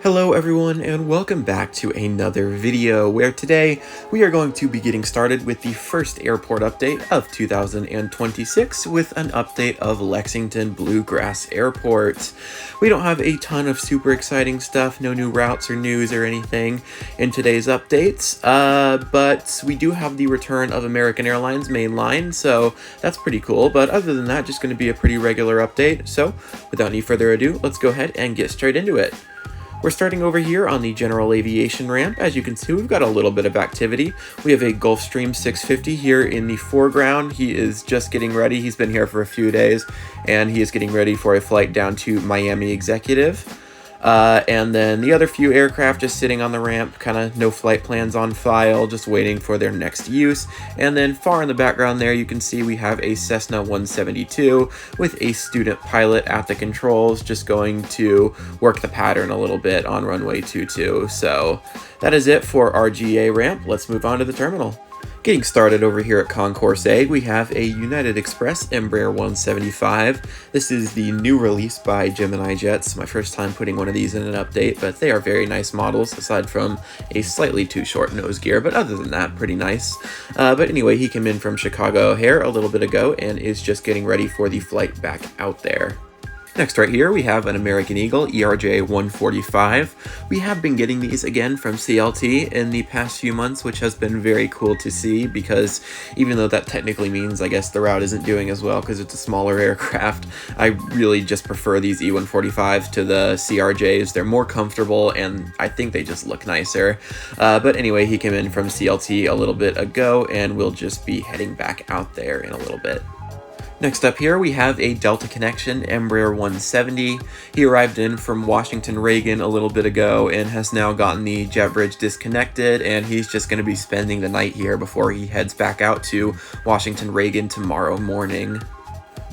Hello everyone and welcome back to another video where today we are going to be getting started with the first airport update of 2026 with an update of Lexington Bluegrass Airport. We don't have a ton of super exciting stuff, no new routes or news or anything in today's updates, but we do have the return of American Airlines Mainline, so that's pretty cool. But other than that, just going to be a pretty regular update. So without any further ado, let's go ahead and get straight into it. We're starting over here on the general aviation ramp. As you can see, we've got a little bit of activity. We have a Gulfstream 650 here in the foreground. He is just getting ready. He's been here for a few days, and he is getting ready for a flight down to Miami Executive. And then the other few aircraft just sitting on the ramp, kind of no flight plans on file, just waiting for their next use. And then far in the background there, you can see we have a Cessna 172 with a student pilot at the controls, just going to work the pattern a little bit on runway 22. So that is it for our GA ramp. Let's move on to the terminal. Getting started over here at Concourse A, we have a United Express Embraer 175. This is the new release by Gemini Jets. My first time putting one of these in an update, but they are very nice models, aside from a slightly too short nose gear, but other than that, pretty nice. But anyway, he came in from Chicago O'Hare a little bit ago and is just getting ready for the flight back out there. Next right here, we have an American Eagle ERJ 145. We have been getting these again from CLT in the past few months, which has been very cool to see, because even though that technically means, I guess, the route isn't doing as well because it's a smaller aircraft, I really just prefer these E145s to the CRJs. They're more comfortable and I think they just look nicer. But anyway, he came in from CLT a little bit ago and we'll just be heading back out there in a little bit. Next up here, we have a Delta Connection Embraer 170. He arrived in from Washington Reagan a little bit ago and has now gotten the jet bridge disconnected, and he's just going to be spending the night here before he heads back out to Washington Reagan tomorrow morning.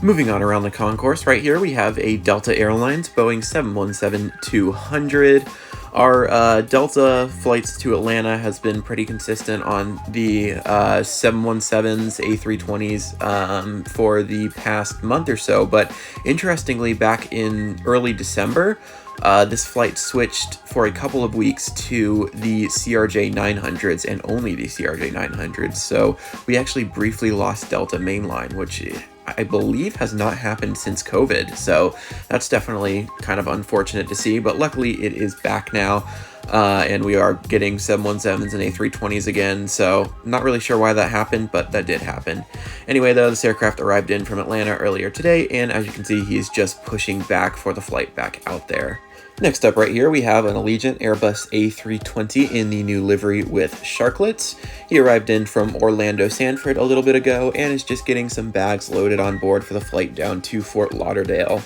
Moving on around the concourse, right here we have a Delta Airlines Boeing 717-200. Our Delta flights to Atlanta has been pretty consistent on the 717s, A320s for the past month or so, but interestingly, back in early December, this flight switched for a couple of weeks to the CRJ 900s and only the CRJ 900s, so we actually briefly lost Delta Mainline, which I believe has not happened since COVID, so that's definitely kind of unfortunate to see, but luckily it is back now, and we are getting 717s and A320s again, so I'm not really sure why that happened, but that did happen. Anyway, though, this aircraft arrived in from Atlanta earlier today, and as you can see, he is just pushing back for the flight back out there. Next up right here, we have an Allegiant Airbus A320 in the new livery with sharklets. He arrived in from Orlando Sanford a little bit ago and is just getting some bags loaded on board for the flight down to Fort Lauderdale.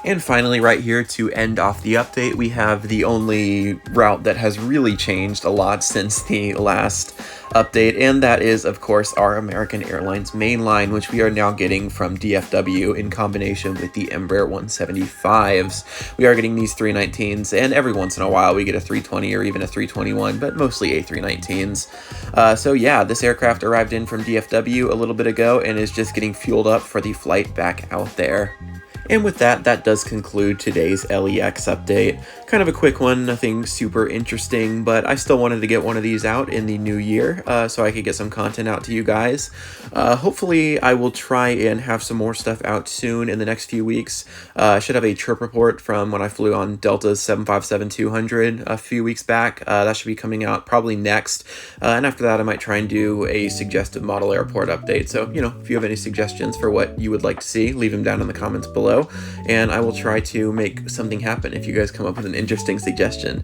And finally, right here to end off the update, we have the only route that has really changed a lot since the last update, and that is, of course, our American Airlines Mainline, which we are now getting from DFW in combination with the Embraer 175s. We are getting these 319s, and every once in a while we get a 320 or even a 321, but mostly A319s. So yeah, this aircraft arrived in from DFW a little bit ago and is just getting fueled up for the flight back out there. And with that, that does conclude today's LEX update. Kind of a quick one, nothing super interesting, but I still wanted to get one of these out in the new year so I could get some content out to you guys. Hopefully, I will try and have some more stuff out soon in the next few weeks. I should have a trip report from when I flew on Delta's 757-200 a few weeks back. That should be coming out probably next. And after that, I might try and do a suggested model airport update. So, if you have any suggestions for what you would like to see, leave them down in the comments below. And I will try to make something happen if you guys come up with an interesting suggestion.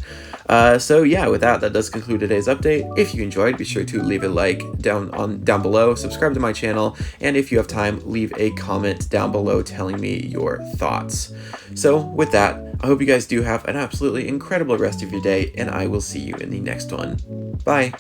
So yeah, with that does conclude today's update. If you enjoyed, be sure to leave a like down below, subscribe to my channel, and if you have time, leave a comment down below telling me your thoughts. So with that, I hope you guys do have an absolutely incredible rest of your day, and I will see you in the next one. Bye!